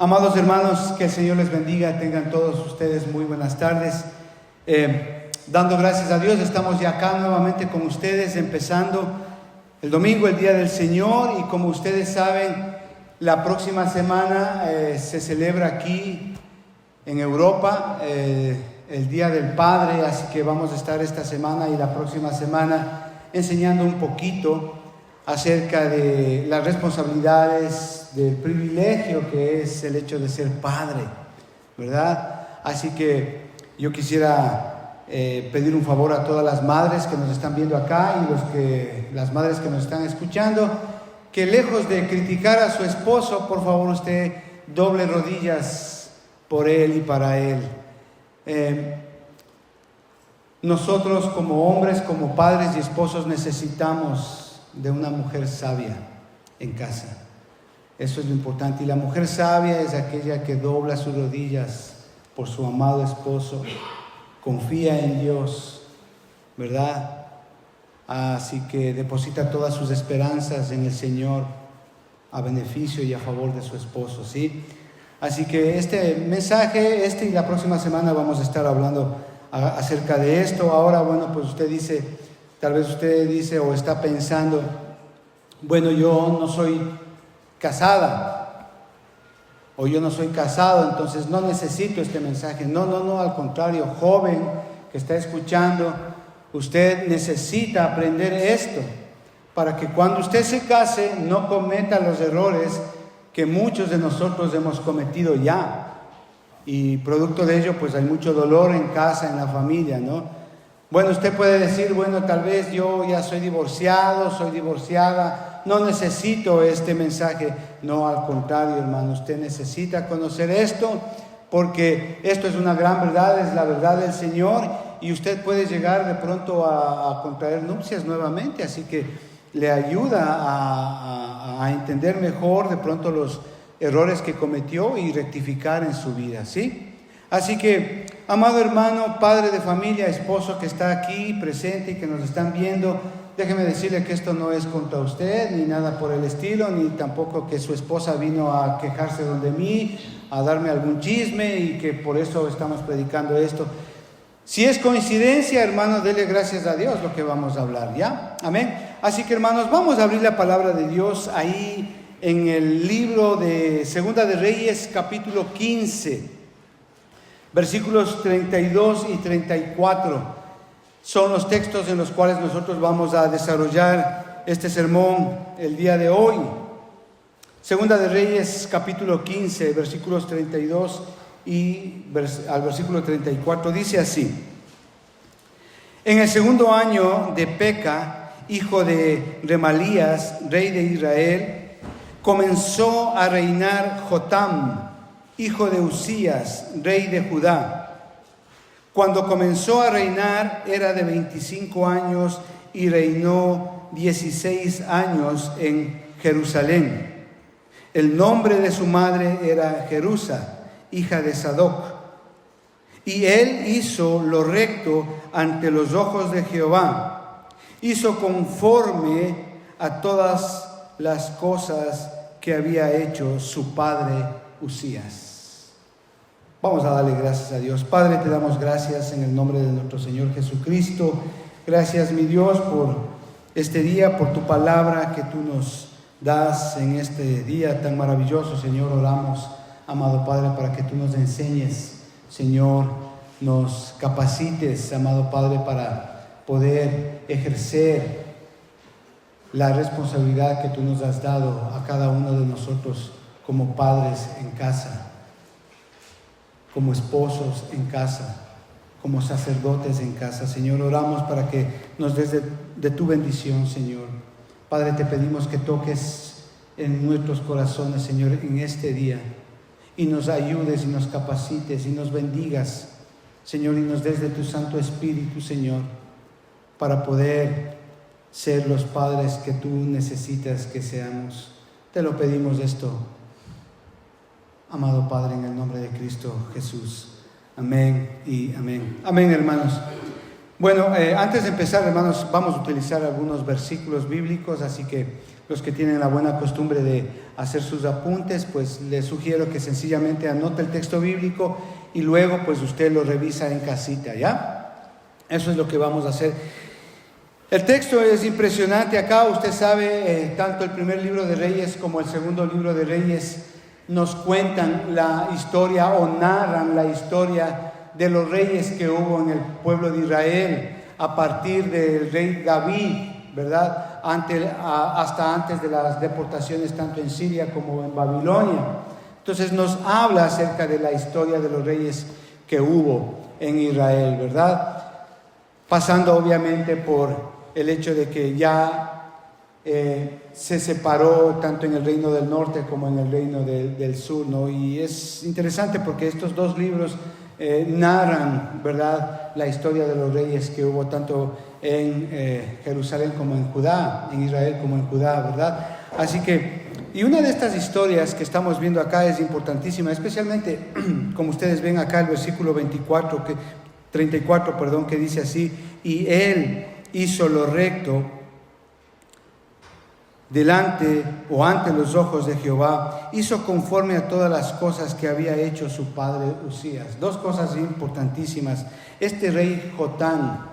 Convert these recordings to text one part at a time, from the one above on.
Amados hermanos, que el Señor les bendiga, tengan todos ustedes muy buenas tardes. Dando gracias a Dios, estamos ya acá nuevamente con ustedes, empezando el domingo, el Día del Señor, y como ustedes saben, la próxima semana se celebra aquí en Europa el Día del Padre, así que vamos a estar esta semana y la próxima semana enseñando un poquito acerca de las responsabilidades, del privilegio que es el hecho de ser padre, ¿verdad? Así que yo quisiera pedir un favor a todas las madres que nos están viendo acá y las madres que nos están escuchando, que lejos de criticar a su esposo, por favor usted doble rodillas por él y para él. Nosotros como hombres, como padres y esposos necesitamos de una mujer sabia en casa. Eso es lo importante. Y la mujer sabia es aquella que dobla sus rodillas por su amado esposo, confía en Dios, ¿verdad? Así que deposita todas sus esperanzas en el Señor a beneficio y a favor de su esposo, ¿sí? Así que este mensaje, y la próxima semana vamos a estar hablando acerca de esto. Ahora, bueno, pues usted dice, tal vez usted dice o está pensando, bueno, yo no soy casada o yo no soy casado, entonces no necesito este mensaje. No, al contrario, joven que está escuchando, usted necesita aprender esto para que cuando usted se case no cometa los errores que muchos de nosotros hemos cometido ya. Y producto de ello, pues hay mucho dolor en casa, en la familia, ¿no? Bueno, usted puede decir, bueno, tal vez yo ya soy divorciado, soy divorciada, no necesito este mensaje. No, al contrario, hermano, usted necesita conocer esto, porque esto es una gran verdad, es la verdad del Señor, y usted puede llegar de pronto a contraer nupcias nuevamente, así que le ayuda a entender mejor de pronto los errores que cometió y rectificar en su vida, ¿sí? Así que, amado hermano, padre de familia, esposo que está aquí presente y que nos están viendo, déjeme decirle que esto no es contra usted, ni nada por el estilo, ni tampoco que su esposa vino a quejarse donde mí, a darme algún chisme y que por eso estamos predicando esto. Si es coincidencia, hermanos, dele gracias a Dios lo que vamos a hablar, ¿ya? Amén. Así que, hermanos, vamos a abrir la palabra de Dios ahí en el libro de Segunda de Reyes, capítulo 15. Versículos 32 y 34 son los textos en los cuales nosotros vamos a desarrollar este sermón el día de hoy. Segunda de Reyes, capítulo 15, versículos 32 y al versículo 34, dice así: En el segundo año de Peca, hijo de Remalías, rey de Israel, comenzó a reinar Jotam, hijo de Usías, rey de Judá. Cuando comenzó a reinar era de 25 años y reinó 16 años en Jerusalén. El nombre de su madre era Jerusa, hija de Sadoc. Y él hizo lo recto ante los ojos de Jehová. Hizo conforme a todas las cosas que había hecho su padre Usías. Vamos a darle gracias a Dios. Padre, te damos gracias en el nombre de nuestro Señor Jesucristo. Gracias, mi Dios, por este día, por tu palabra que tú nos das en este día tan maravilloso. Señor, oramos, amado Padre, para que tú nos enseñes, Señor, nos capacites, amado Padre, para poder ejercer la responsabilidad que tú nos has dado a cada uno de nosotros como padres en casa, como esposos en casa, como sacerdotes en casa. Señor, oramos para que nos des de tu bendición, Señor. Padre, te pedimos que toques en nuestros corazones, Señor, en este día, y nos ayudes y nos capacites y nos bendigas, Señor, y nos des de tu Santo Espíritu, Señor, para poder ser los padres que tú necesitas que seamos. Te lo pedimos esto, amado Padre, en el nombre de Cristo Jesús. Amén y amén. Amén, hermanos. Bueno, antes de empezar, hermanos, vamos a utilizar algunos versículos bíblicos, así que los que tienen la buena costumbre de hacer sus apuntes, pues les sugiero que sencillamente anote el texto bíblico y luego pues usted lo revisa en casita, ¿ya? Eso es lo que vamos a hacer. El texto es impresionante. Acá usted sabe, tanto el primer libro de Reyes como el segundo libro de Reyes nos cuentan la historia o narran la historia de los reyes que hubo en el pueblo de Israel a partir del rey David, ¿verdad? Hasta antes de las deportaciones tanto en Siria como en Babilonia. Entonces nos habla acerca de la historia de los reyes que hubo en Israel, ¿verdad? Pasando obviamente por el hecho de que ya se separó tanto en el reino del norte como en el reino del sur, ¿no? Y es interesante porque estos dos libros narran, ¿verdad?, la historia de los reyes que hubo tanto en Jerusalén como en Judá, en Israel como en Judá, ¿verdad? Así que, y una de estas historias que estamos viendo acá es importantísima, especialmente, como ustedes ven acá el versículo 34, perdón, que dice así: y él hizo lo recto delante o ante los ojos de Jehová, hizo conforme a todas las cosas que había hecho su padre Usías. Dos cosas importantísimas. Este rey Jotán,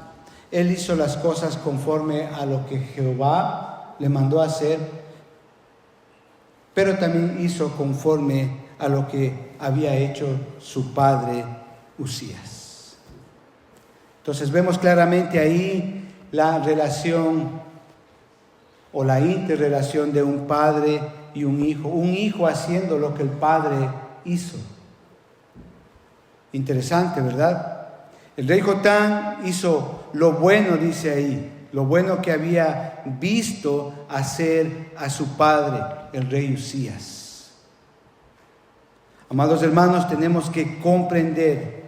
él hizo las cosas conforme a lo que Jehová le mandó hacer, pero también hizo conforme a lo que había hecho su padre Usías. Entonces vemos claramente ahí la relación o la interrelación de un padre y un hijo haciendo lo que el padre hizo. Interesante, ¿verdad? El rey Jotán hizo lo bueno, dice ahí, lo bueno que había visto hacer a su padre, el rey Usías. Amados hermanos, tenemos que comprender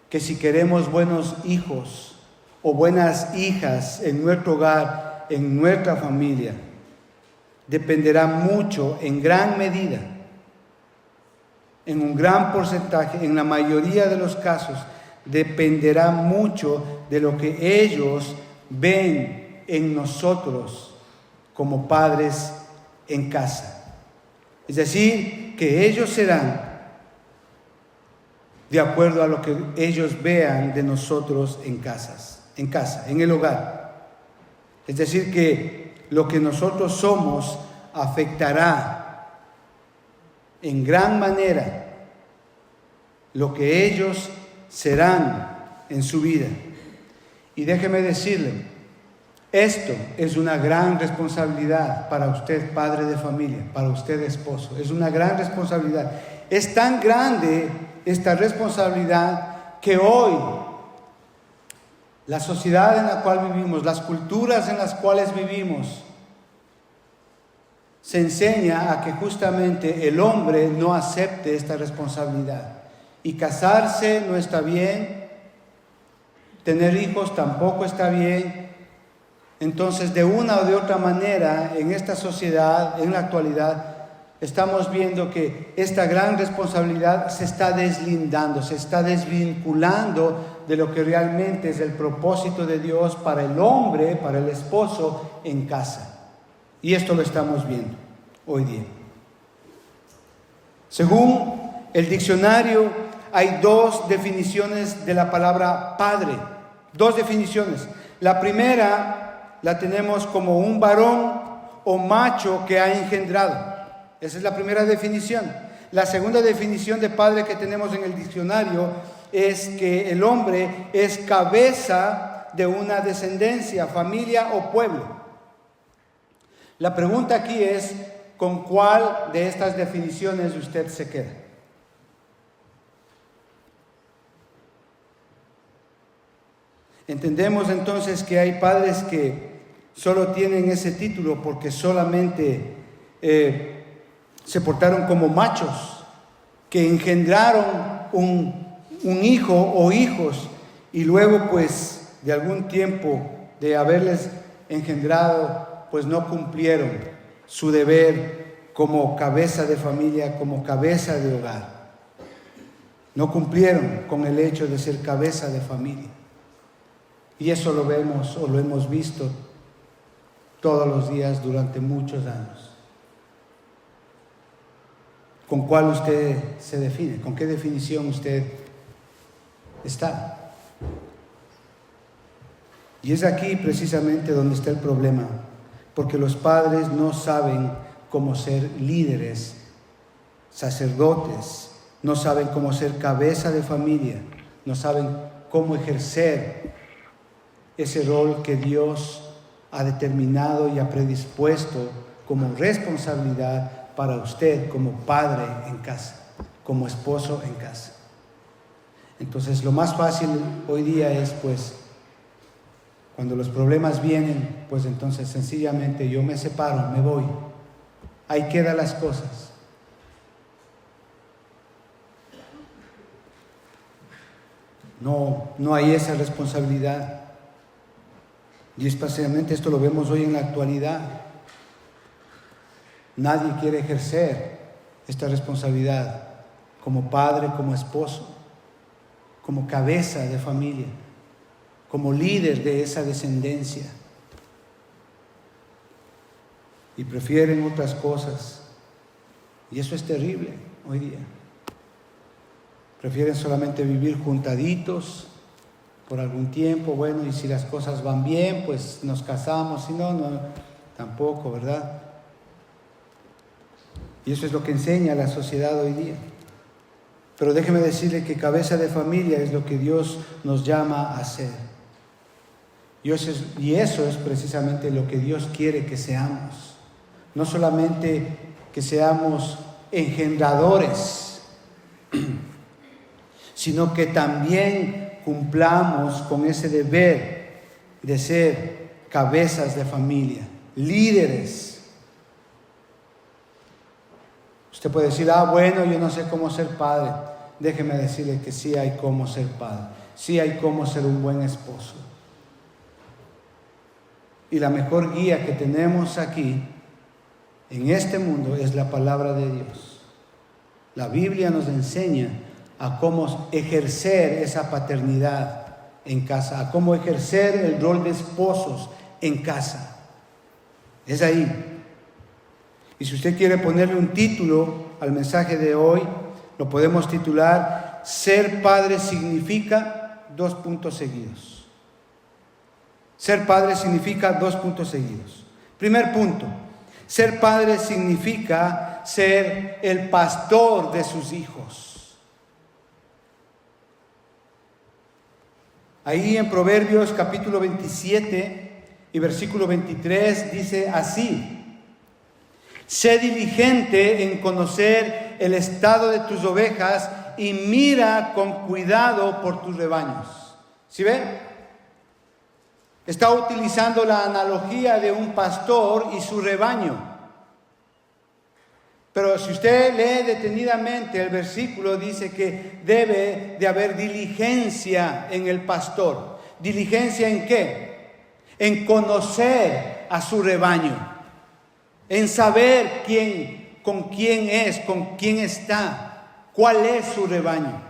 que si queremos buenos hijos o buenas hijas en nuestro hogar, en nuestra familia, dependerá mucho, en gran medida, en un gran porcentaje, en la mayoría de los casos, dependerá mucho de lo que ellos ven en nosotros como padres en casa. Es decir, que ellos serán de acuerdo a lo que ellos vean de nosotros en casa, en el hogar. Es decir, que lo que nosotros somos afectará en gran manera lo que ellos serán en su vida. Y déjeme decirle, esto es una gran responsabilidad para usted, padre de familia, para usted, esposo. Es una gran responsabilidad. Es tan grande esta responsabilidad que hoy la sociedad en la cual vivimos, las culturas en las cuales vivimos, se enseña a que justamente el hombre no acepte esta responsabilidad. Y casarse no está bien, tener hijos tampoco está bien. Entonces, de una o de otra manera, en esta sociedad, en la actualidad, estamos viendo que esta gran responsabilidad se está deslindando, se está desvinculando de lo que realmente es el propósito de Dios para el hombre, para el esposo en casa. Y esto lo estamos viendo hoy día. Según el diccionario, hay dos definiciones de la palabra padre. Dos definiciones. La primera la tenemos como un varón o macho que ha engendrado. Esa es la primera definición. La segunda definición de padre que tenemos en el diccionario es que el hombre es cabeza de una descendencia, familia o pueblo. La pregunta aquí es, ¿con cuál de estas definiciones usted se queda? Entendemos entonces que hay padres que solo tienen ese título porque solamente se portaron como machos, que engendraron un hijo o hijos y luego pues de algún tiempo de haberles engendrado pues no cumplieron su deber como cabeza de familia, como cabeza de hogar. No cumplieron con el hecho de ser cabeza de familia. Y eso lo vemos o lo hemos visto todos los días durante muchos años. ¿Con cuál usted se define? ¿Con qué definición usted está? Y es aquí precisamente donde está el problema, porque los padres no saben cómo ser líderes, sacerdotes, no saben cómo ser cabeza de familia, no saben cómo ejercer ese rol que Dios ha determinado y ha predispuesto como responsabilidad para usted como padre en casa, como esposo en casa. Entonces lo más fácil hoy día es, pues, cuando los problemas vienen, pues entonces sencillamente yo me separo, me voy. Ahí quedan las cosas. No hay esa responsabilidad. Y especialmente esto lo vemos hoy en la actualidad. Nadie quiere ejercer esta responsabilidad como padre, como esposo, como cabeza de familia, como líder de esa descendencia. Y prefieren otras cosas. Y eso es terrible hoy día. Prefieren solamente vivir juntaditos por algún tiempo. Bueno, y si las cosas van bien, pues nos casamos. Si no, tampoco, ¿verdad? Y eso es lo que enseña la sociedad hoy día. Pero déjeme decirle que cabeza de familia es lo que Dios nos llama a hacer. Y eso es precisamente lo que Dios quiere que seamos. No solamente que seamos engendradores, sino que también cumplamos con ese deber de ser cabezas de familia, líderes. Usted puede decir, bueno, yo no sé cómo ser padre. Déjeme decirle que sí hay cómo ser padre, sí hay cómo ser un buen esposo. Y la mejor guía que tenemos aquí, en este mundo, es la palabra de Dios. La Biblia nos enseña a cómo ejercer esa paternidad en casa, a cómo ejercer el rol de esposos en casa. Es ahí. Y si usted quiere ponerle un título al mensaje de hoy, lo podemos titular: Ser padre significa ... Ser padre significa ... Primer punto: ser padre significa ser el pastor de sus hijos. Ahí en Proverbios capítulo 27 y versículo 23 dice así: sé diligente en conocer el estado de tus ovejas y mira con cuidado por tus rebaños. ¿Sí ven? Está utilizando la analogía de un pastor y su rebaño. Pero si usted lee detenidamente el versículo, dice que debe de haber diligencia en el pastor. ¿Diligencia en qué? En conocer a su rebaño, en saber con quién es, con quién está, cuál es su rebaño.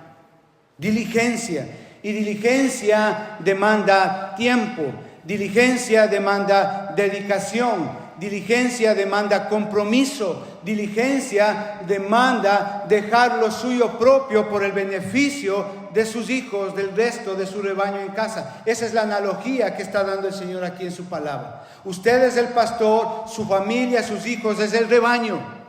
Diligencia. Y diligencia demanda tiempo, diligencia demanda dedicación, diligencia demanda compromiso, diligencia demanda dejar lo suyo propio por el beneficio de sus hijos, del resto de su rebaño en casa. Esa es la analogía que está dando el Señor aquí en su palabra. Usted es el pastor, su familia, sus hijos es el rebaño.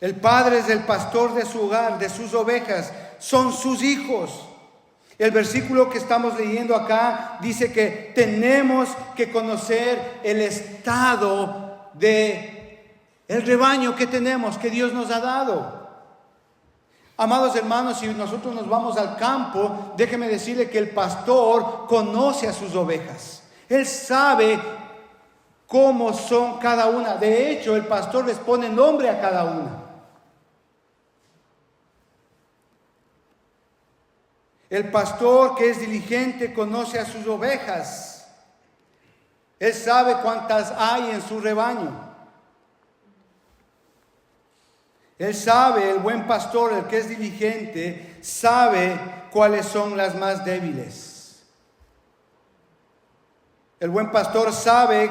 El padre es el pastor de su hogar, de sus ovejas, son sus hijos. El versículo que estamos leyendo acá dice que tenemos que conocer el estado de el rebaño que tenemos, que Dios nos ha dado. Amados hermanos, si nosotros nos vamos al campo, déjeme decirle que el pastor conoce a sus ovejas. Él sabe cómo son cada una. De hecho, el pastor les pone nombre a cada una. El pastor que es diligente conoce a sus ovejas. Él sabe cuántas hay en su rebaño. Él sabe, el buen pastor, el que es diligente, sabe cuáles son las más débiles. El buen pastor sabe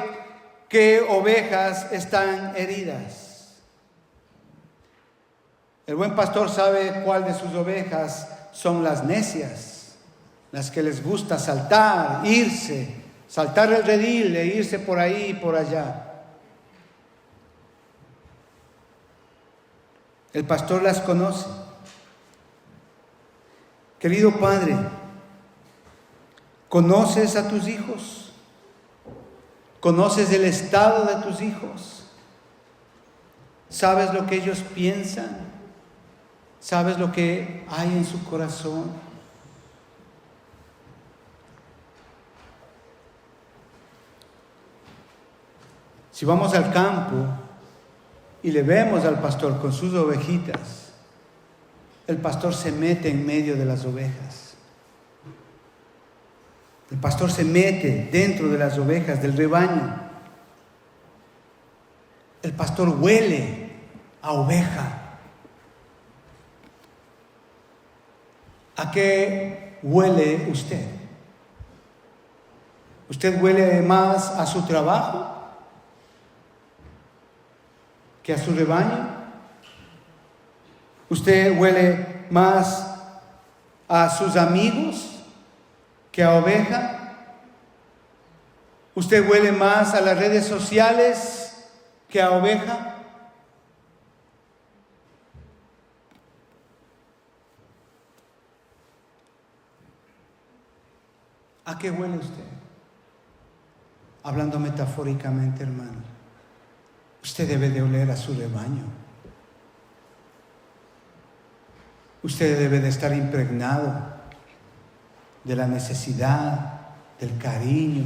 qué ovejas están heridas. El buen pastor sabe cuál de sus ovejas son las necias, las que les gusta saltar, irse, saltar el redil e irse por ahí y por allá. El pastor las conoce. Querido Padre, ¿conoces a tus hijos? ¿Conoces el estado de tus hijos? ¿Sabes lo que ellos piensan? ¿Sabes lo que hay en su corazón? Si vamos al campo y le vemos al pastor con sus ovejitas, el pastor se mete en medio de las ovejas. El pastor se mete dentro de las ovejas del rebaño. El pastor huele a oveja. ¿A qué huele usted? ¿Usted huele más a su trabajo que a su rebaño? ¿Usted huele más a sus amigos que a oveja? ¿Usted huele más a las redes sociales que a oveja? ¿A qué huele usted? Hablando metafóricamente, hermano, usted debe de oler a su rebaño. Usted debe de estar impregnado de la necesidad, del cariño,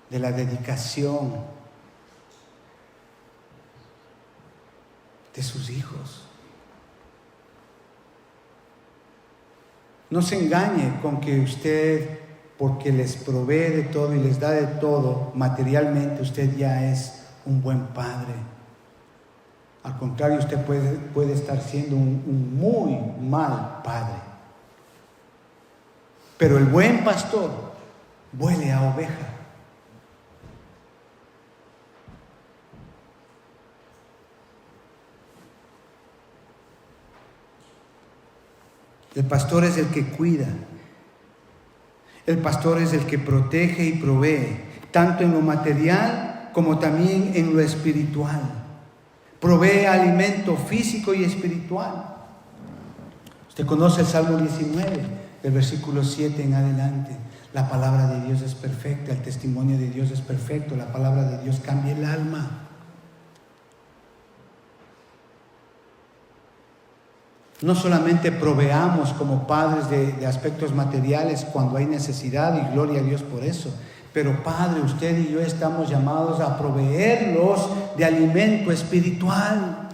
de la dedicación de sus hijos. No se engañe con que usted, porque les provee de todo y les da de todo, materialmente usted ya es un buen padre. Al contrario, usted puede estar siendo un muy mal padre. Pero el buen pastor huele a oveja. El pastor es el que cuida. El pastor es el que protege y provee, tanto en lo material como también en lo espiritual. Provee alimento físico y espiritual. Usted conoce el Salmo 19, el versículo 7 en adelante. La palabra de Dios es perfecta, el testimonio de Dios es perfecto, la palabra de Dios cambia el alma. No solamente proveamos como padres de aspectos materiales cuando hay necesidad, y gloria a Dios por eso, pero Padre, usted y yo estamos llamados a proveerlos de alimento espiritual.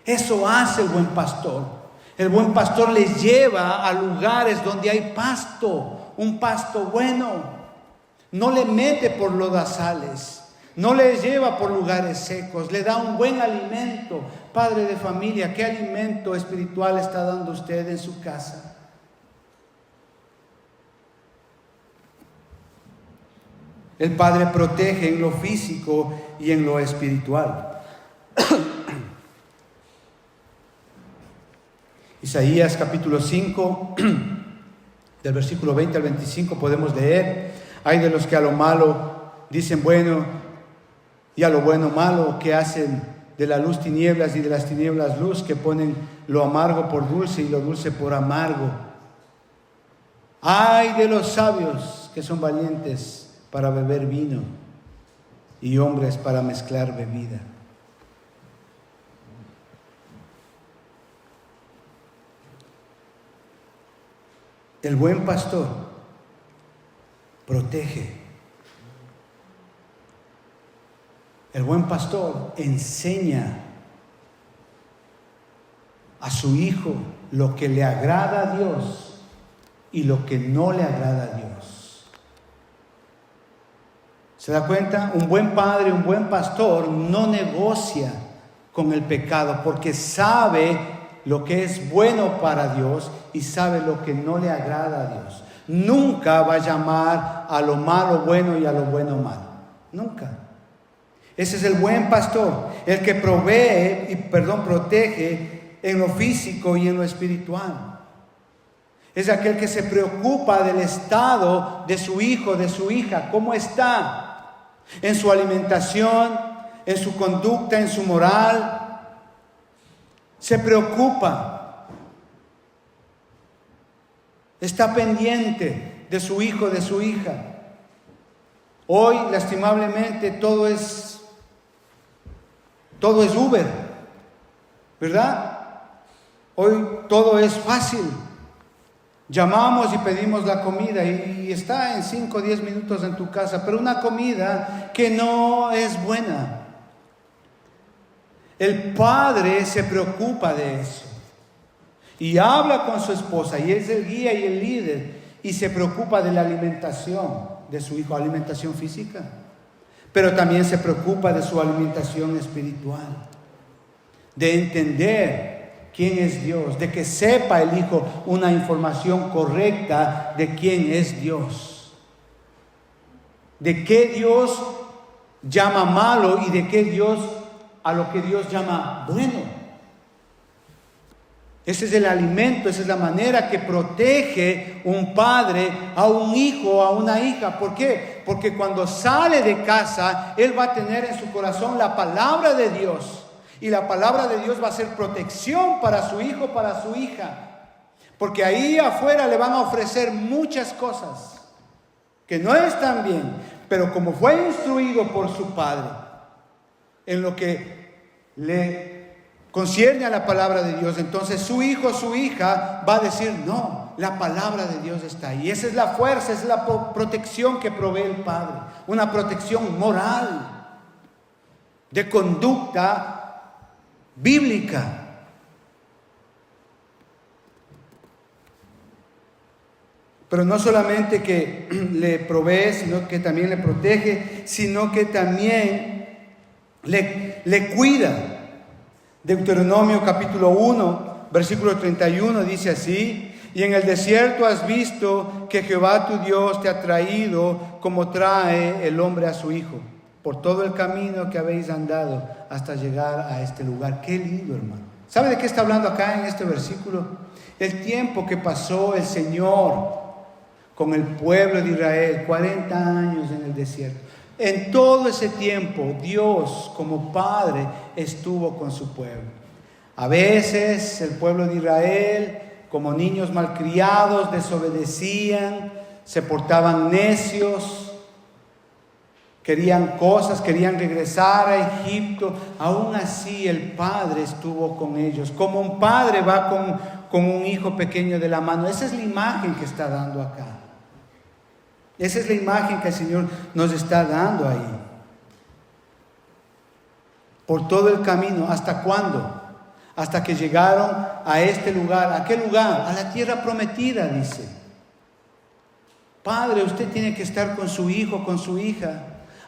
Eso hace el buen pastor. El buen pastor les lleva a lugares donde hay pasto, un pasto bueno. No le mete por lodazales, no les lleva por lugares secos, le da un buen alimento. Padre de familia, ¿qué alimento espiritual está dando usted en su casa? El Padre protege en lo físico y en lo espiritual. Isaías capítulo 5, del versículo 20 al 25 podemos leer: hay de los que a lo malo dicen bueno y a lo bueno malo, que hacen de la luz tinieblas y de las tinieblas luz, que ponen lo amargo por dulce y lo dulce por amargo. Ay de los sabios que son valientes para beber vino y hombres para mezclar bebida. El buen pastor protege. El buen pastor enseña a su hijo lo que le agrada a Dios y lo que no le agrada a Dios. ¿Se da cuenta? Un buen padre, un buen pastor no negocia con el pecado, porque sabe lo que es bueno para Dios y sabe lo que no le agrada a Dios. Nunca va a llamar a lo malo bueno y a lo bueno malo. Nunca. Ese es el buen pastor, el que protege en lo físico y en lo espiritual. Es aquel que se preocupa del estado de su hijo, de su hija, cómo está en su alimentación, en su conducta, en su moral. Se preocupa. Está pendiente de su hijo, de su hija. Hoy, lastimablemente, todo es Uber, ¿verdad? Hoy todo es fácil. Llamamos y pedimos la comida y está en 5 o 10 minutos en tu casa, pero una comida que no es buena. El padre se preocupa de eso y habla con su esposa, y es el guía y el líder, y se preocupa de la alimentación de su hijo, alimentación física, pero también se preocupa de su alimentación espiritual, de entender quién es Dios, de que sepa el hijo una información correcta de quién es Dios, de qué Dios llama malo y de qué Dios a lo que Dios llama bueno. Ese es el alimento, esa es la manera que protege un padre a un hijo o a una hija. ¿Por qué? Porque cuando sale de casa, él va a tener en su corazón la palabra de Dios. Y la palabra de Dios va a ser protección para su hijo, para su hija. Porque ahí afuera le van a ofrecer muchas cosas que no están bien. Pero como fue instruido por su padre en lo que le concierne a la palabra de Dios, entonces su hijo, su hija va a decir: no, la palabra de Dios está ahí. Esa es la fuerza, esa es la protección que provee el padre. Una protección moral, de conducta bíblica. Pero no solamente que le provee, sino que también le protege, sino que también le cuida. Deuteronomio capítulo 1, versículo 31 dice así: y en el desierto has visto que Jehová tu Dios te ha traído como trae el hombre a su hijo, por todo el camino que habéis andado hasta llegar a este lugar. Qué lindo, hermano. ¿Sabe de qué está hablando acá en este versículo? El tiempo que pasó el Señor con el pueblo de Israel, 40 años en el desierto. En todo ese tiempo, Dios como Padre estuvo con su pueblo. A veces el pueblo de Israel, como niños malcriados, desobedecían, se portaban necios, querían cosas, querían regresar a Egipto. Aún así el Padre estuvo con ellos, como un padre va con un hijo pequeño de la mano. Esa es la imagen que está dando acá. Esa es la imagen que el Señor nos está dando ahí. Por todo el camino. ¿Hasta cuándo? Hasta que llegaron a este lugar. ¿A qué lugar? A la tierra prometida, dice. Padre, usted tiene que estar con su hijo, con su hija,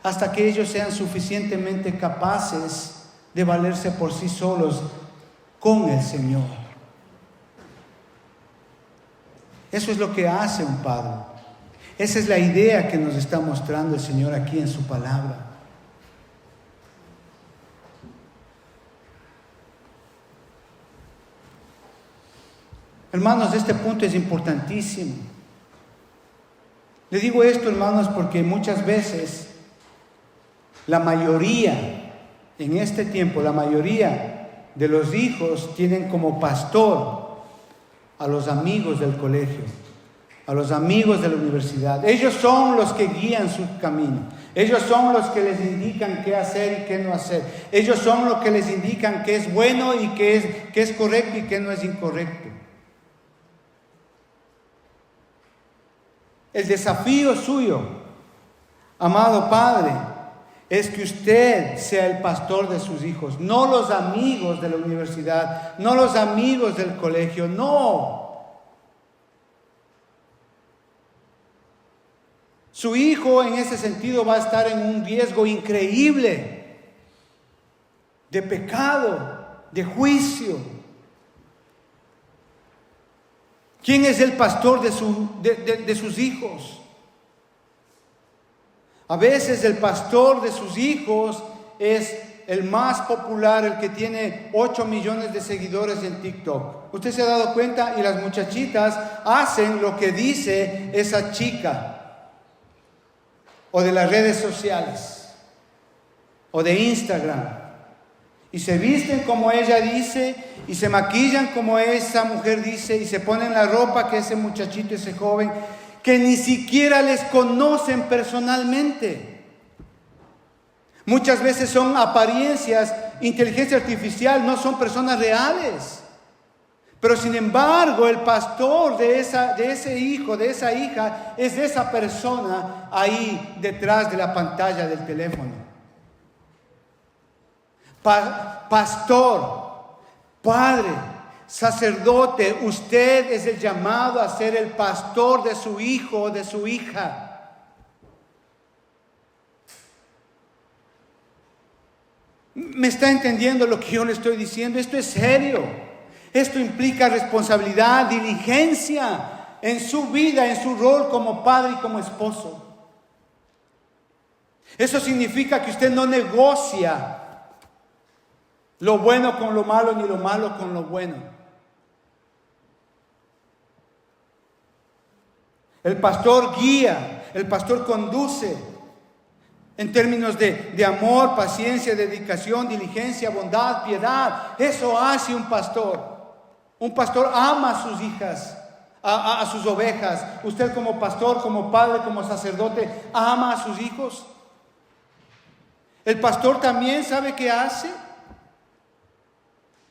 hasta que ellos sean suficientemente capaces de valerse por sí solos con el Señor. Eso es lo que hace un padre. Esa es la idea que nos está mostrando el Señor aquí en su palabra. Hermanos, este punto es importantísimo. Le digo esto, hermanos, porque muchas veces la mayoría, en este tiempo, la mayoría de los hijos tienen como pastor a los amigos del colegio, a los amigos de la universidad. Ellos son los que guían su camino. Ellos son los que les indican qué hacer y qué no hacer. Ellos son los que les indican qué es bueno y qué es correcto y qué no es incorrecto. El desafío suyo, amado Padre, es que usted sea el pastor de sus hijos, no los amigos de la universidad, no los amigos del colegio, no. Su hijo en ese sentido va a estar en un riesgo increíble. de pecado, de juicio. ¿Quién es el pastor de sus hijos? A veces el pastor de sus hijos es el más popular, el que tiene 8 millones de seguidores en TikTok. Usted se ha dado cuenta, y las muchachitas hacen lo que dice esa chica, o de las redes sociales, o de Instagram, y se visten como ella dice, y se maquillan como esa mujer dice, y se ponen la ropa que ese muchachito, ese joven, que ni siquiera les conocen personalmente. Muchas veces son apariencias, inteligencia artificial, no son personas reales. Pero sin embargo, el pastor de ese hijo, de esa hija, es esa persona ahí detrás de la pantalla del teléfono. Pastor, padre, sacerdote, usted es el llamado a ser el pastor de su hijo o de su hija. ¿Me está entendiendo lo que yo le estoy diciendo? Esto es serio. Esto implica responsabilidad, diligencia en su vida, en su rol como padre y como esposo. Eso significa que usted no negocia lo bueno con lo malo, ni lo malo con lo bueno. El pastor guía, el pastor conduce en términos de amor, paciencia, dedicación, diligencia, bondad, piedad. Eso hace un pastor. Un pastor ama a sus hijas, a sus ovejas. Usted como pastor, como padre, como sacerdote, ama a sus hijos. El pastor también sabe qué hace.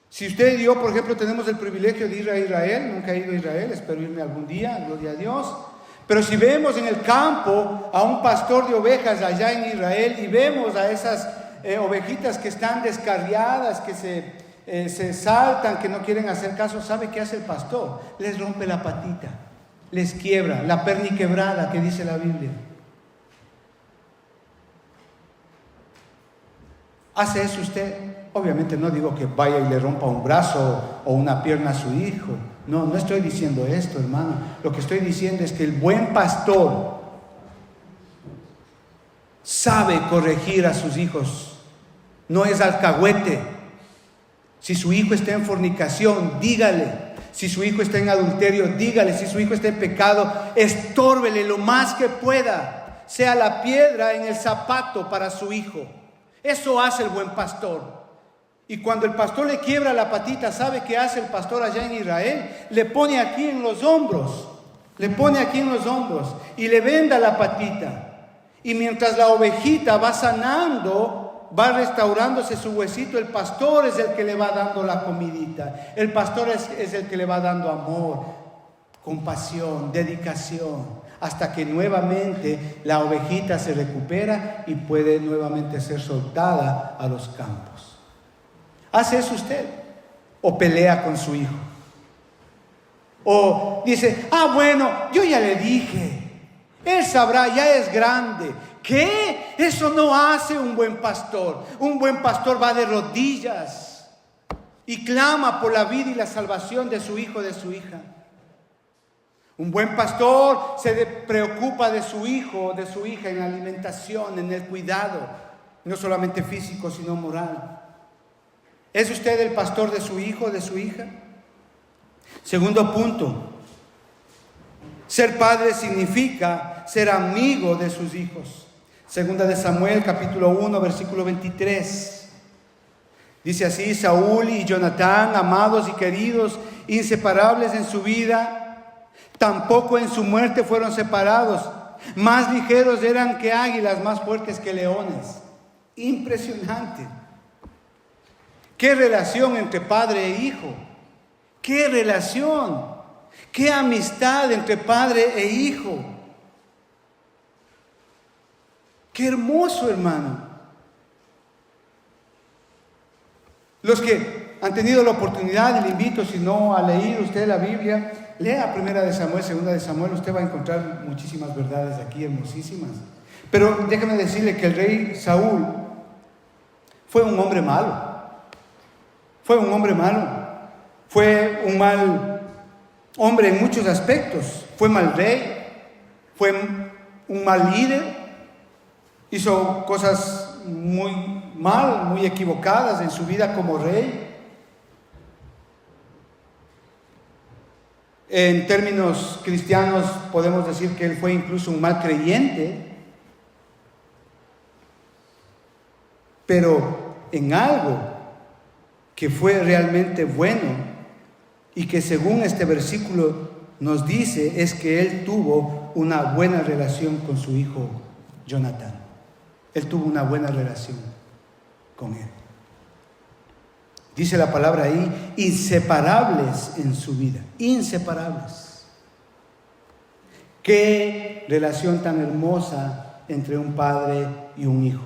Si usted y yo, por ejemplo, tenemos el privilegio de ir a Israel, nunca he ido a Israel, espero irme algún día, gloria a Dios. Pero si vemos en el campo a un pastor de ovejas allá en Israel y vemos a esas ovejitas que están descarriadas, que se saltan, que no quieren hacer caso, ¿sabe qué hace el pastor? Les rompe la patita, les quiebra, la perniquebrada que dice la Biblia. ¿Hace eso usted? Obviamente no digo que vaya y le rompa un brazo o una pierna a su hijo. No estoy diciendo esto, hermano. Lo que estoy diciendo es que el buen pastor sabe corregir a sus hijos. No es alcahuete. Si su hijo está en fornicación, dígale. Si su hijo está en adulterio, dígale. Si su hijo está en pecado, estórbele lo más que pueda. Sea la piedra en el zapato para su hijo. Eso hace el buen pastor. Y cuando el pastor le quiebra la patita, ¿sabe qué hace el pastor allá en Israel? Le pone aquí en los hombros. Le pone aquí en los hombros y le venda la patita. Y mientras la ovejita va sanando, va restaurándose su huesito, el pastor es el que le va dando la comidita. El pastor es el que le va dando amor, compasión, dedicación, hasta que nuevamente la ovejita se recupera y puede nuevamente ser soltada a los campos. ¿Hace eso usted? ¿O pelea con su hijo? ¿O dice, bueno, yo ya le dije, él sabrá, ya es grande? ¿Qué? Eso no hace un buen pastor. Un buen pastor va de rodillas y clama por la vida y la salvación de su hijo, de su hija. Un buen pastor se preocupa de su hijo o de su hija en la alimentación, en el cuidado, no solamente físico, sino moral. ¿Es usted el pastor de su hijo o de su hija? Segundo punto, ser padre significa ser amigo de sus hijos. Segunda de Samuel, capítulo 1, versículo 23. Dice así: Saúl y Jonatán, amados y queridos, inseparables en su vida, tampoco en su muerte fueron separados. Más ligeros eran que águilas, más fuertes que leones. Impresionante. ¿Qué relación entre padre e hijo? ¿Qué relación? ¿Qué amistad entre padre e hijo? ¡Qué hermoso, hermano! Los que han tenido la oportunidad, y le invito, si no ha leído usted la Biblia, lea Primera de Samuel, Segunda de Samuel, usted va a encontrar muchísimas verdades aquí, hermosísimas. Pero déjame decirle que el rey Saúl fue un hombre malo. Fue un hombre malo, fue un mal hombre en muchos aspectos, fue mal rey, fue un mal líder, hizo cosas muy mal, muy equivocadas en su vida como rey. En términos cristianos podemos decir que él fue incluso un mal creyente, pero en algo que fue realmente bueno y que según este versículo nos dice es que él tuvo una buena relación con su hijo Jonatán. Él tuvo una buena relación con él. Dice la palabra ahí, inseparables en su vida, inseparables. Qué relación tan hermosa entre un padre y un hijo.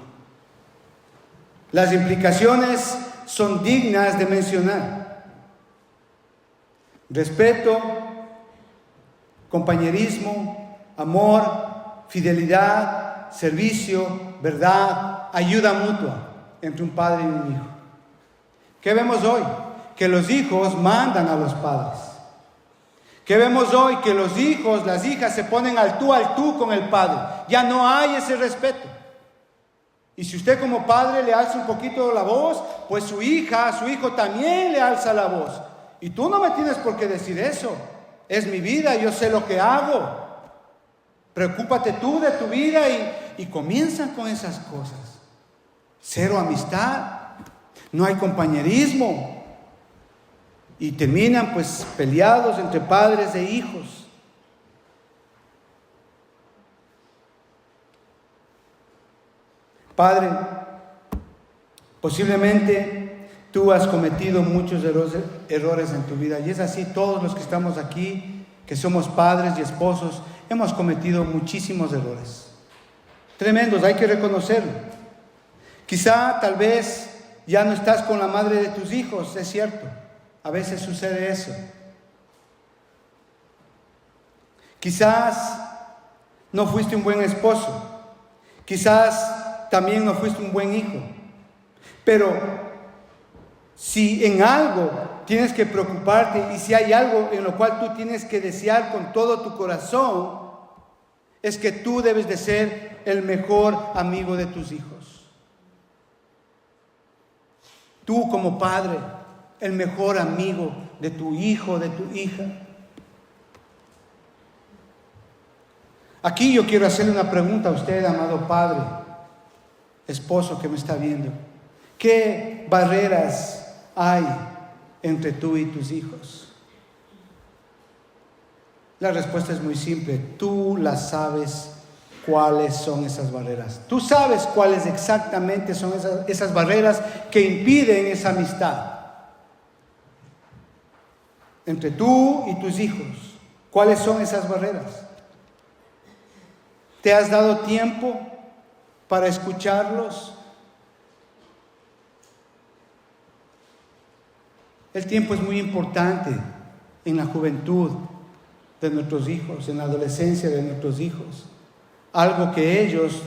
Las implicaciones son dignas de mencionar. Respeto, compañerismo, amor, fidelidad, servicio, verdad, ayuda mutua entre un padre y un hijo. ¿Qué vemos hoy? Que los hijos mandan a los padres. ¿Qué vemos hoy? Que los hijos, las hijas se ponen al tú con el padre. Ya no hay ese respeto. Y si usted como padre le alza un poquito la voz, pues su hija, su hijo también le alza la voz. Y tú no me tienes por qué decir eso. Es mi vida, yo sé lo que hago. Preocúpate tú de tu vida y comienzan con esas cosas. Cero amistad, no hay compañerismo. Y terminan pues peleados entre padres e hijos. Padre, posiblemente tú has cometido muchos errores en tu vida. Y es así, todos los que estamos aquí, que somos padres y esposos, hemos cometido muchísimos errores. Tremendos, hay que reconocerlo. Quizá, tal vez, ya no estás con la madre de tus hijos, es cierto. A veces sucede eso. Quizás no fuiste un buen esposo. Quizás también no fuiste un buen hijo. Pero si en algo tienes que preocuparte y si hay algo en lo cual tú tienes que desear con todo tu corazón, es que tú debes de ser el mejor amigo de tus hijos. Tú como padre, el mejor amigo de tu hijo, de tu hija. Aquí yo quiero hacerle una pregunta a usted, amado padre, esposo que me está viendo. ¿Qué barreras hay entre tú y tus hijos? La respuesta es muy simple. Tú las sabes cuáles son esas barreras. Tú sabes cuáles exactamente son esas barreras que impiden esa amistad entre tú y tus hijos. ¿Cuáles son esas barreras? ¿Te has dado tiempo para escucharlos? El tiempo es muy importante en la juventud de nuestros hijos, en la adolescencia de nuestros hijos. Algo que ellos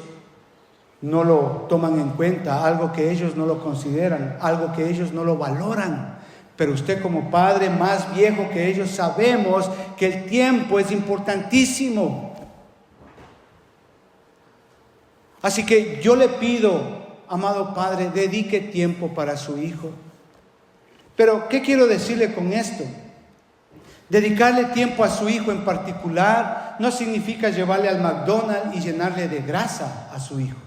no lo toman en cuenta, algo que ellos no lo consideran, algo que ellos no lo valoran. Pero usted como padre más viejo que ellos sabemos que el tiempo es importantísimo. Así que yo le pido, amado padre, dedique tiempo para su hijo. Pero, ¿qué quiero decirle con esto? Dedicarle tiempo a su hijo en particular no significa llevarle al McDonald's y llenarle de grasa a su hijo.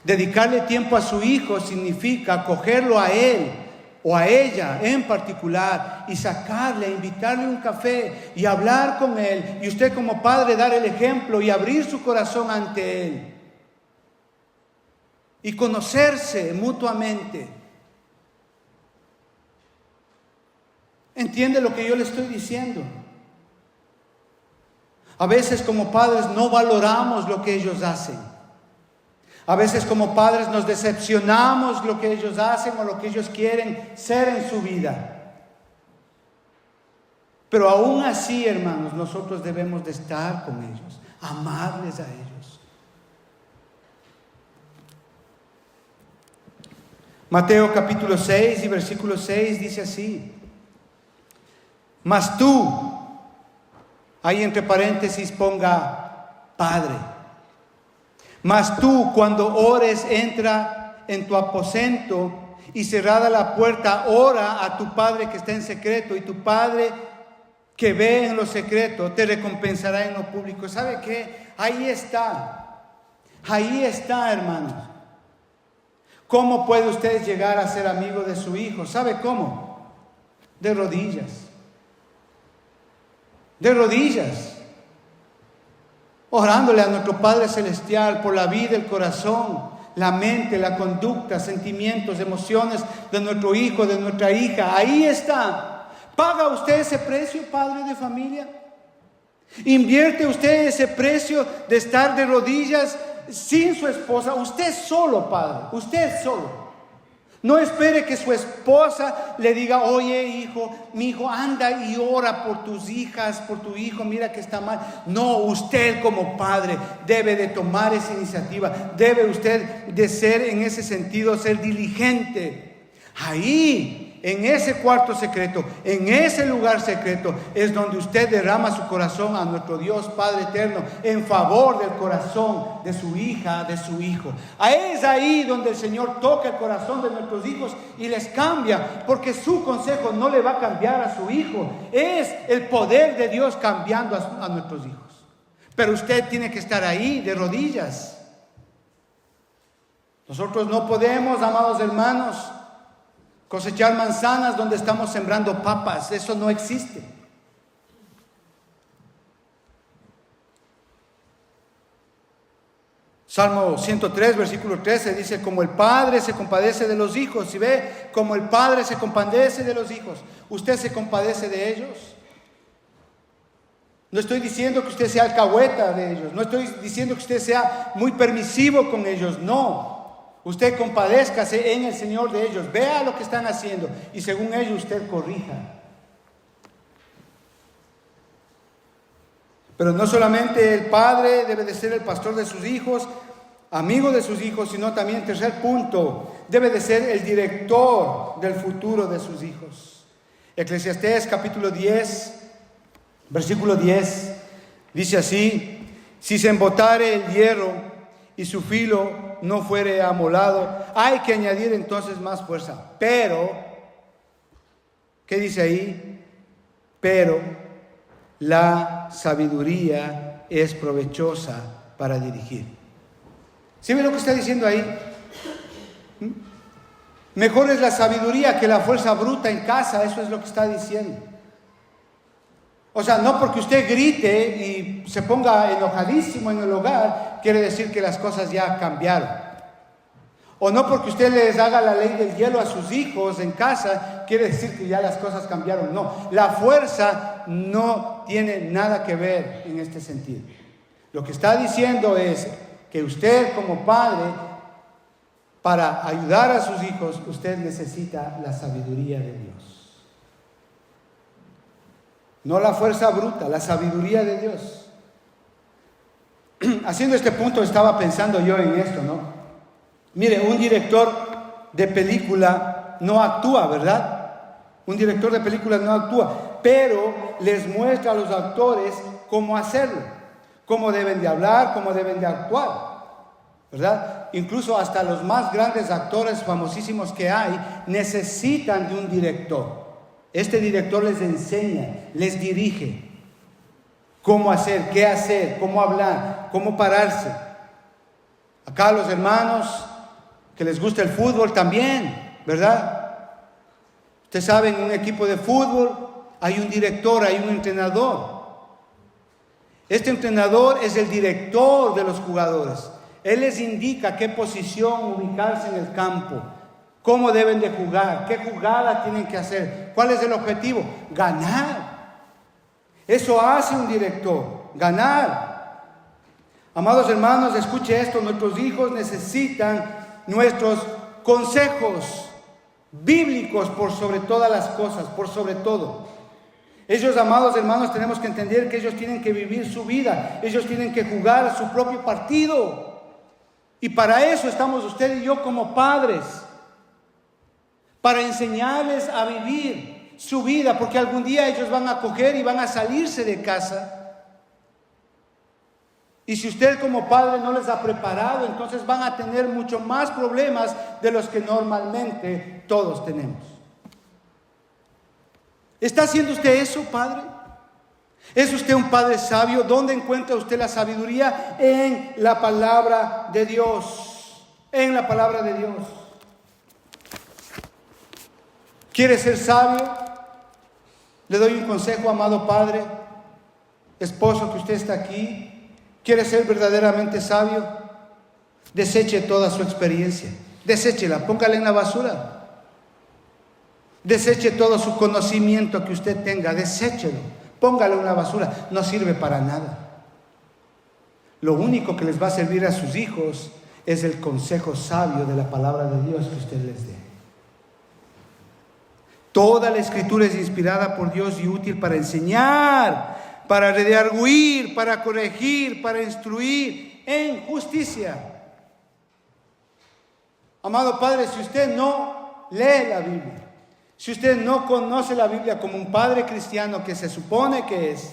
Dedicarle tiempo a su hijo significa cogerlo a él o a ella en particular y sacarle, invitarle a un café y hablar con él. Y usted como padre dar el ejemplo y abrir su corazón ante él. Y conocerse mutuamente. ¿Entiende lo que yo le estoy diciendo? A veces como padres no valoramos lo que ellos hacen. A veces como padres nos decepcionamos lo que ellos hacen o lo que ellos quieren ser en su vida. Pero aún así, hermanos, nosotros debemos de estar con ellos, amarles a ellos. Mateo capítulo 6 y versículo 6 dice así: mas tú, ahí entre paréntesis ponga Padre, mas tú cuando ores entra en tu aposento y cerrada la puerta, ora a tu Padre que está en secreto, y tu Padre que ve en lo secreto te recompensará en lo público. ¿Sabe qué? Ahí está, hermanos. ¿Cómo puede usted llegar a ser amigo de su hijo? ¿Sabe cómo? De rodillas. De rodillas. Orándole a nuestro Padre Celestial por la vida, el corazón, la mente, la conducta, sentimientos, emociones de nuestro hijo, de nuestra hija. Ahí está. ¿Paga usted ese precio, padre de familia? ¿Invierte usted ese precio de estar de rodillas sin su esposa? Usted solo, padre, usted solo. No espere que su esposa le diga: oye, hijo, mi hijo, anda y ora por tus hijas, por tu hijo, mira que está mal. No, usted como padre debe de tomar esa iniciativa. Debe usted de ser, en ese sentido, ser diligente. Ahí, en ese cuarto secreto, en ese lugar secreto, es donde usted derrama su corazón a nuestro Dios Padre eterno en favor del corazón de su hija, de su hijo. Es ahí donde el Señor toca el corazón de nuestros hijos y les cambia, porque su consejo no le va a cambiar a su hijo. Es el poder de Dios cambiando a nuestros hijos. Pero usted tiene que estar ahí de rodillas. Nosotros no podemos, amados hermanos, cosechar manzanas donde estamos sembrando papas. Eso no existe. Salmo 103, versículo 13 dice: como el padre se compadece de los hijos. ¿Sí ve? Como el padre se compadece de los hijos. ¿Usted se compadece de ellos? No estoy diciendo que usted sea alcahueta de ellos. No estoy diciendo que usted sea muy permisivo con ellos. No. Usted compadézcase en el Señor de ellos. Vea lo que están haciendo y según ello usted corrija. Pero no solamente el padre debe de ser el pastor de sus hijos, amigo de sus hijos, sino también, tercer punto, debe de ser el director del futuro de sus hijos. Eclesiastés capítulo 10, versículo 10, dice así: si se embotare el hierro y su filo no fuere amolado, hay que añadir entonces más fuerza. Pero, ¿qué dice ahí? Pero la sabiduría es provechosa para dirigir. ¿Sí ve lo que está diciendo ahí? Mejor es la sabiduría que la fuerza bruta en casa. Eso es lo que está diciendo. O sea, no porque usted grite y se ponga enojadísimo en el hogar, quiere decir que las cosas ya cambiaron. O no porque usted les haga la ley del hielo a sus hijos en casa, quiere decir que ya las cosas cambiaron. No, la fuerza no tiene nada que ver en este sentido. Lo que está diciendo es que usted como padre, para ayudar a sus hijos, usted necesita la sabiduría de Dios. No la fuerza bruta, la sabiduría de Dios. Haciendo este punto estaba pensando yo en esto, ¿no? Mire, un director de película no actúa, ¿verdad? Un director de película no actúa, pero les muestra a los actores cómo hacerlo, cómo deben de hablar, cómo deben de actuar, ¿verdad? Incluso hasta los más grandes actores famosísimos que hay necesitan de un director. Este director les enseña, les dirige cómo hacer, qué hacer, cómo hablar, cómo pararse. Acá los hermanos que les gusta el fútbol también, ¿verdad? Usted sabe, en un equipo de fútbol hay un director, hay un entrenador. Este entrenador es el director de los jugadores. Él les indica qué posición ubicarse en el campo, cómo deben de jugar, qué jugada tienen que hacer, cuál es el objetivo: ganar. Eso hace un director, ganar. Amados hermanos, escuche esto: nuestros hijos necesitan nuestros consejos bíblicos por sobre todas las cosas, por sobre todo. Ellos, amados hermanos, tenemos que entender que ellos tienen que vivir su vida, ellos tienen que jugar su propio partido. Y para eso estamos usted y yo como padres. para enseñarles a vivir su vida, porque algún día ellos van a coger y van a salirse de casa. Y si usted como padre no les ha preparado, entonces van a tener mucho más problemas de los que normalmente todos tenemos. ¿Está haciendo usted eso, padre? ¿Es usted un padre sabio? ¿Dónde encuentra usted la sabiduría? En la palabra de Dios. En la palabra de Dios. ¿Quiere ser sabio? Le doy un consejo, amado padre, esposo que usted está aquí. ¿Quiere ser verdaderamente sabio? Deseche toda su experiencia. Deséchela, póngala en la basura. Deseche todo su conocimiento que usted tenga. Deséchelo, póngalo en la basura. No sirve para nada. Lo único que les va a servir a sus hijos es el consejo sabio de la palabra de Dios que usted les dé. Toda la Escritura es inspirada por Dios y útil para enseñar, para redarguir, para corregir, para instruir en justicia. Amado Padre, si usted no lee la Biblia, si usted no conoce la Biblia como un padre cristiano que se supone que es,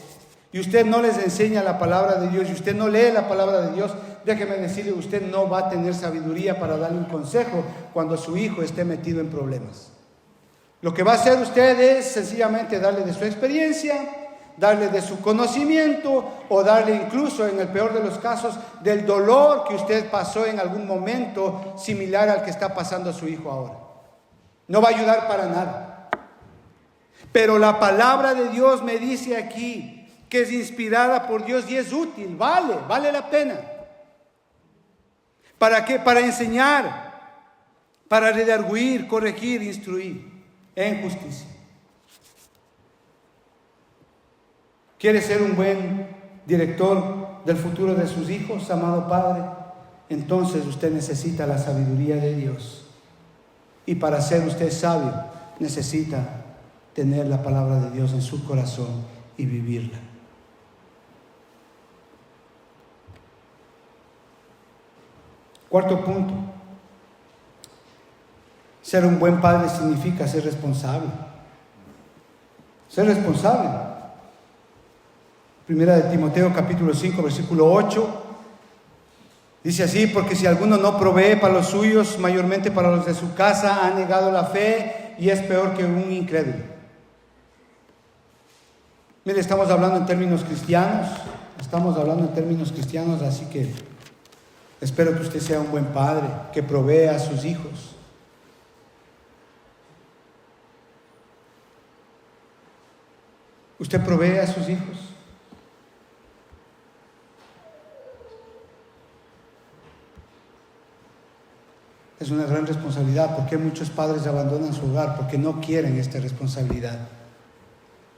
y usted no les enseña la palabra de Dios, y usted no lee la palabra de Dios, déjeme decirle, usted no va a tener sabiduría para darle un consejo cuando su hijo esté metido en problemas. Lo que va a hacer usted es sencillamente darle de su experiencia, darle de su conocimiento, o darle incluso, en el peor de los casos, del dolor que usted pasó en algún momento similar al que está pasando a su hijo ahora. No va a ayudar para nada. Pero la palabra de Dios me dice aquí que es inspirada por Dios y es útil, vale la pena. ¿Para qué? Para enseñar, para redarguir, corregir, instruir en justicia. ¿Quiere ser un buen director del futuro de sus hijos, amado Padre? Entonces usted necesita la sabiduría de Dios. Y para ser usted sabio, necesita tener la palabra de Dios en su corazón y vivirla. Cuarto punto. Ser un buen padre significa ser responsable. Ser responsable. Primera de Timoteo capítulo 5 versículo 8 dice así: porque si alguno no provee para los suyos, mayormente para los de su casa, ha negado la fe y es peor que un incrédulo. Mire, estamos hablando en términos cristianos, así que espero que usted sea un buen padre, que provea a sus hijos. ¿Usted provee a sus hijos? Es una gran responsabilidad. ¿Por qué muchos padres abandonan su hogar? Porque no quieren esta responsabilidad.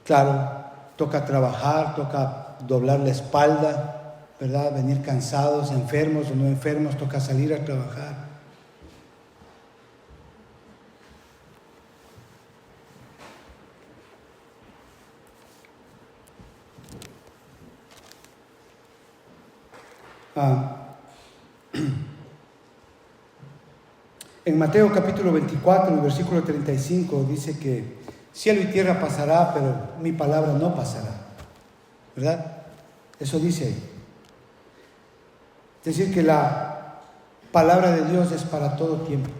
Claro, toca trabajar, toca doblar la espalda, ¿verdad? Venir cansados, enfermos o no enfermos, toca salir a trabajar. En Mateo capítulo 24, el versículo 35 dice que cielo y tierra pasará, pero mi palabra no pasará, ¿verdad? Eso dice ahí. Es decir, que la palabra de Dios es para todo tiempo,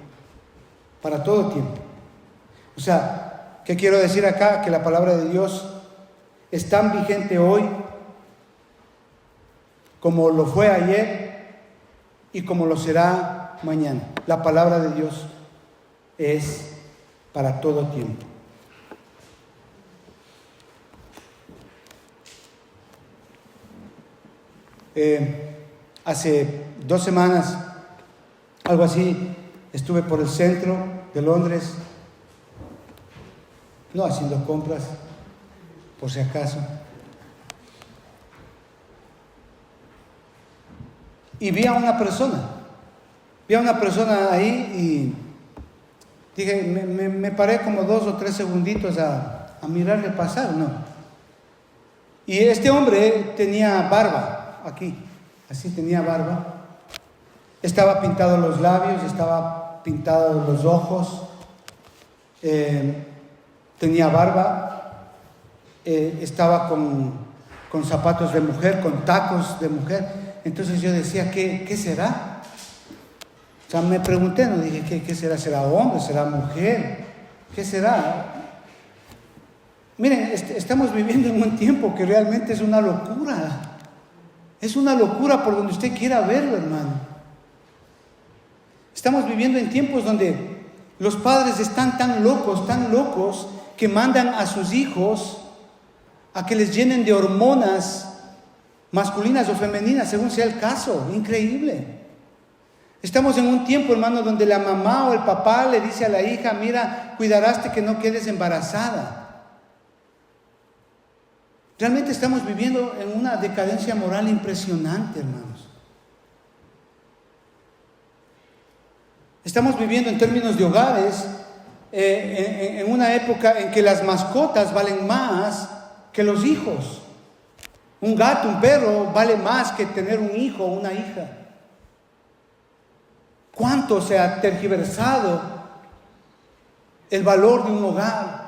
para todo tiempo. O sea, ¿qué quiero decir acá? Que la palabra de Dios es tan vigente hoy como lo fue ayer y como lo será mañana. La palabra de Dios es para todo tiempo. Hace 2 semanas, algo así, estuve por el centro de Londres, no haciendo compras, por si acaso. Y vi a una persona ahí y dije, me paré como 2 o 3 segunditos a mirarle pasar, ¿no? Y este hombre tenía barba aquí, así tenía barba. Estaba pintado los labios, estaba pintado los ojos. tenía barba, estaba con zapatos de mujer, con tacos de mujer. Entonces yo decía, ¿qué será? O sea, me pregunté, no dije, ¿qué será? ¿Será hombre? ¿Será mujer? ¿Qué será? Miren, estamos viviendo en un tiempo que realmente es una locura. Es una locura por donde usted quiera verlo, hermano. Estamos viviendo en tiempos donde los padres están tan locos, que mandan a sus hijos a que les llenen de hormonas masculinas o femeninas, según sea el caso. Increíble. Estamos en un tiempo, hermano, donde la mamá o el papá le dice a la hija, mira, cuidarás de que no quedes embarazada. Realmente estamos viviendo en una decadencia moral impresionante, hermanos. Estamos viviendo en términos de hogares, en una época en que las mascotas valen más que los hijos. Un gato, un perro vale más que tener un hijo o una hija. ¿Cuánto se ha tergiversado el valor de un hogar?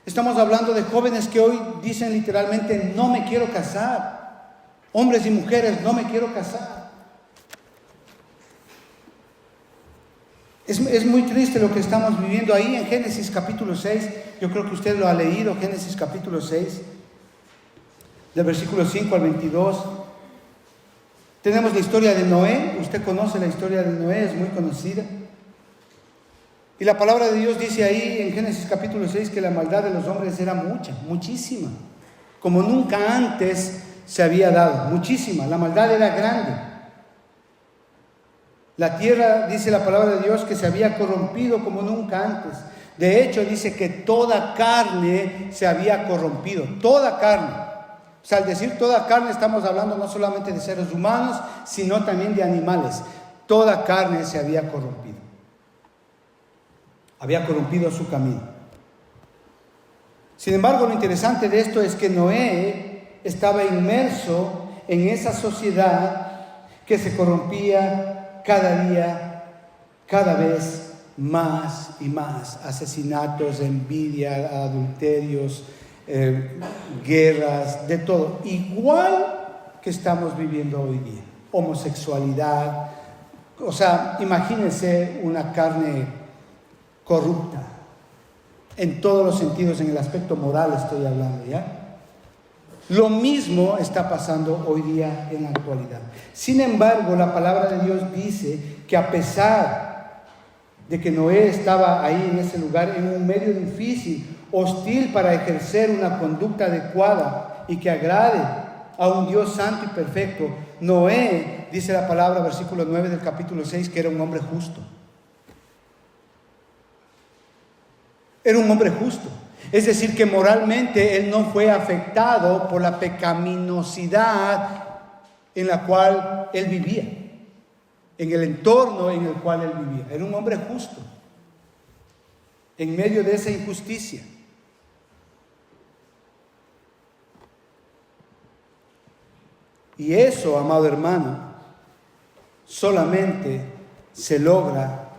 Estamos hablando de jóvenes que hoy dicen literalmente, no me quiero casar. Hombres y mujeres, no me quiero casar. Es muy triste lo que estamos viviendo ahí en Génesis capítulo 6. Yo creo que usted lo ha leído, Génesis capítulo 6, del versículo 5 al 22. Tenemos la historia de Noé. Usted conoce la historia de Noé, es muy conocida. Y la palabra de Dios dice ahí en Génesis capítulo 6 que la maldad de los hombres era muchísima, como nunca antes se había dado, muchísima. La maldad era grande. La tierra, dice la palabra de Dios, que se había corrompido como nunca antes. De hecho, dice que toda carne se había corrompido, toda carne. O sea, al decir toda carne estamos hablando no solamente de seres humanos, sino también de animales. Toda carne se había corrompido. Había corrompido su camino. Sin embargo, lo interesante de esto es que Noé estaba inmerso en esa sociedad que se corrompía cada día, cada vez más y más. Asesinatos, envidia, adulterios, guerras, de todo. Igual que estamos viviendo hoy día. Homosexualidad. O sea, imagínense una carne corrupta. En todos los sentidos, en el aspecto moral estoy hablando, ¿ya? Lo mismo está pasando hoy día en la actualidad. Sin embargo, la palabra de Dios dice que a pesar de que Noé estaba ahí en ese lugar, en un medio difícil, hostil para ejercer una conducta adecuada y que agrade a un Dios santo y perfecto, Noé, dice la palabra, versículo 9 del capítulo 6, que era un hombre justo. Era un hombre justo. Es decir, que moralmente él no fue afectado por la pecaminosidad en la cual él vivía, en el entorno en el cual él vivía. Era un hombre justo, en medio de esa injusticia. Y eso, amado hermano, solamente se logra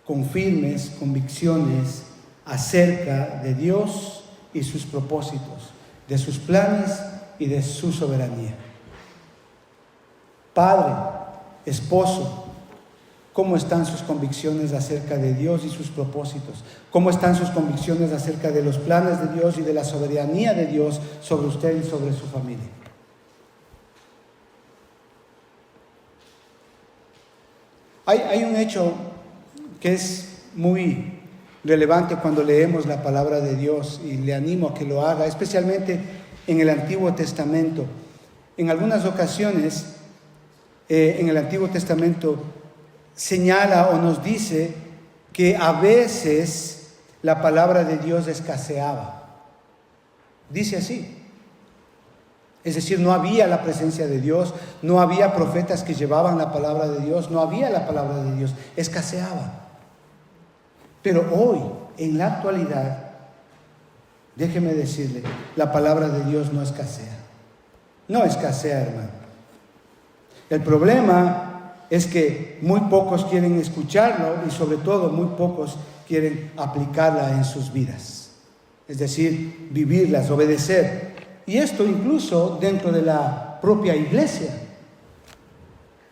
con firmes convicciones acerca de Dios y sus propósitos, de sus planes y de su soberanía. Padre, esposo, ¿cómo están sus convicciones acerca de Dios y sus propósitos? ¿Cómo están sus convicciones acerca de los planes de Dios y de la soberanía de Dios sobre usted y sobre su familia? Hay un hecho que es muy relevante cuando leemos la palabra de Dios, y le animo a que lo haga, especialmente en el Antiguo Testamento. En algunas ocasiones, en el Antiguo Testamento señala o nos dice que a veces la palabra de Dios escaseaba. Dice así. Es decir, no había la presencia de Dios, no había profetas que llevaban la palabra de Dios, no había la palabra de Dios, escaseaba. Pero hoy, en la actualidad, déjeme decirle, la palabra de Dios no escasea. No escasea, hermano. El problema es que muy pocos quieren escucharlo y sobre todo muy pocos quieren aplicarla en sus vidas. Es decir, vivirlas, obedecer. Y esto incluso dentro de la propia iglesia.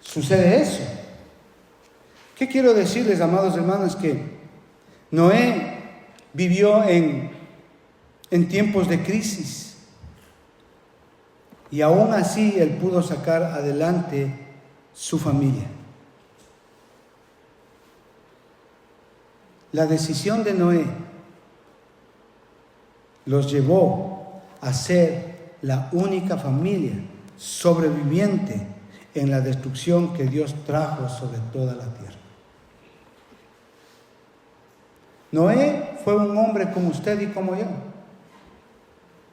Sucede eso. ¿Qué quiero decirles, amados hermanos? Que Noé vivió en tiempos de crisis. Y aún así él pudo sacar adelante su familia. La decisión de Noé los llevó a ser la única familia sobreviviente en la destrucción que Dios trajo sobre toda la tierra. Noé fue un hombre como usted y como yo.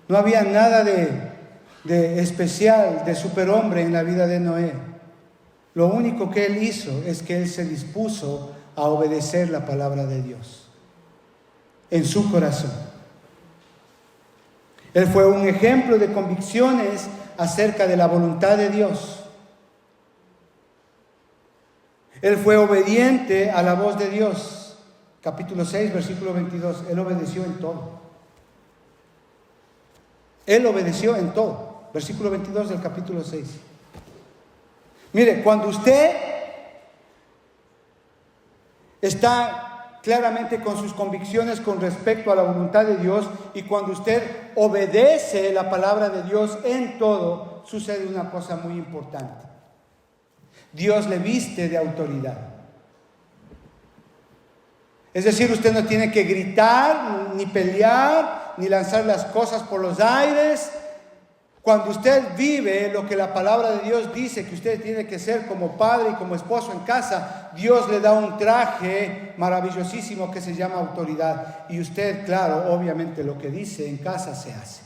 No había nada de especial, de superhombre en la vida de Noé. Lo único que él hizo es que él se dispuso a obedecer la palabra de Dios en su corazón. Él fue un ejemplo de convicciones acerca de la voluntad de Dios. Él fue obediente a la voz de Dios. Capítulo 6, versículo 22. Él obedeció en todo. Él obedeció en todo. Versículo 22 del capítulo 6. Mire, cuando usted está claramente con sus convicciones con respecto a la voluntad de Dios, y cuando usted obedece la palabra de Dios en todo, sucede una cosa muy importante. Dios le viste de autoridad. Es decir, usted no tiene que gritar, ni pelear, ni lanzar las cosas por los aires. Cuando usted vive lo que la palabra de Dios dice que usted tiene que ser como padre y como esposo en casa, Dios le da un traje maravillosísimo que se llama autoridad. Y usted, claro, obviamente lo que dice en casa se hace.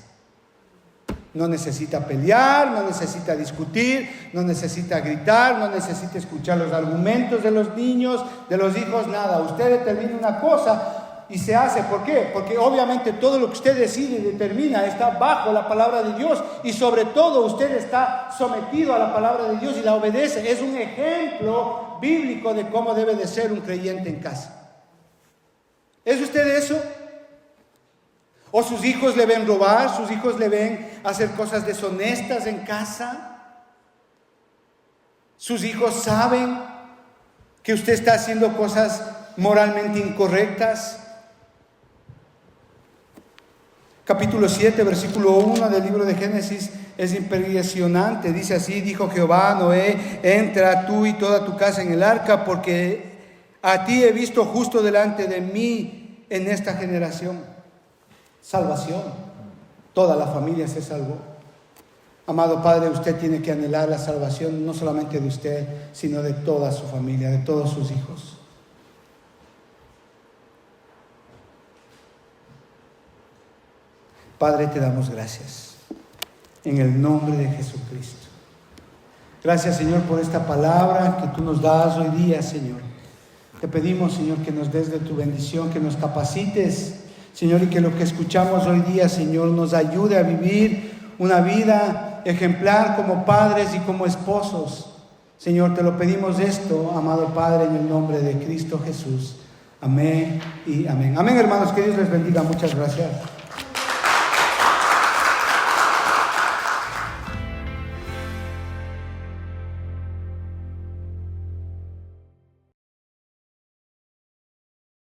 No necesita pelear, no necesita discutir, no necesita gritar, no necesita escuchar los argumentos de los niños, de los hijos, nada. Usted determina una cosa y se hace. ¿Por qué? Porque obviamente todo lo que usted decide y determina está bajo la palabra de Dios, y sobre todo usted está sometido a la palabra de Dios y la obedece. Es un ejemplo bíblico de cómo debe de ser un creyente en casa. ¿Es usted eso? ¿O sus hijos le ven robar? ¿Sus hijos le ven hacer cosas deshonestas en casa? ¿Sus hijos saben que usted está haciendo cosas moralmente incorrectas? Capítulo 7, versículo 1 del libro de Génesis es impresionante. Dice así: dijo Jehová a Noé: entra tú y toda tu casa en el arca, porque a ti he visto justo delante de mí en esta generación. Salvación. Toda la familia se salvó. Amado Padre, usted tiene que anhelar la salvación no solamente de usted, sino de toda su familia, de todos sus hijos. Padre, te damos gracias en el nombre de Jesucristo. Gracias, Señor, por esta palabra que tú nos das hoy día, Señor. Te pedimos, Señor, que nos des de tu bendición, que nos capacites, Señor, y que lo que escuchamos hoy día, Señor, nos ayude a vivir una vida ejemplar como padres y como esposos. Señor, te lo pedimos esto, amado Padre, en el nombre de Cristo Jesús. Amén y amén. Amén, hermanos, que Dios les bendiga. Muchas gracias.